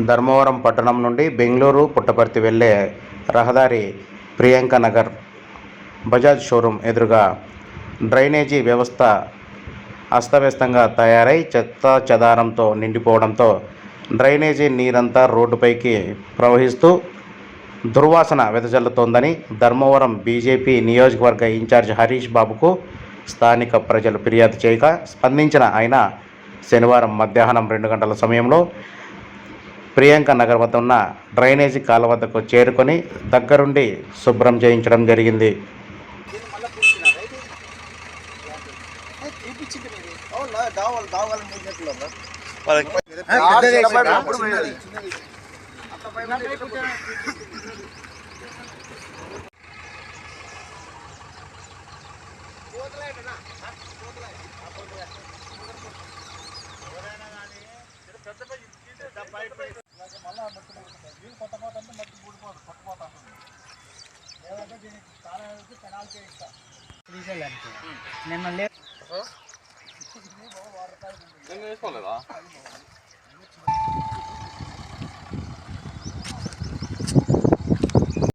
ధర్మవరం పట్టణం నుండి బెంగళూరు పుట్టపర్తి వెళ్లే రహదారి ప్రియాంక నగర్ బజాజ్ షోరూం ఎదురుగా డ్రైనేజీ వ్యవస్థ అస్తవ్యస్తంగా తయారై చెత్తాచెదారంతో నిండిపోవడంతో డ్రైనేజీ నీరంతా రోడ్డుపైకి ప్రవహిస్తూ దుర్వాసన వెదజల్లుతోందని ధర్మవరం బీజేపీ నియోజకవర్గ ఇన్ఛార్జ్ హరీష్ బాబుకు స్థానిక ప్రజలు ఫిర్యాదు చేయగా స్పందించిన ఆయన శనివారం మధ్యాహ్నం 2 గంటల సమయంలో ప్రియాంక నగర్ వద్ద ఉన్న డ్రైనేజీ కాలువ వద్దకు చేరుకొని దగ్గరుండి శుభ్రం చేయించడం జరిగింది. నిన్న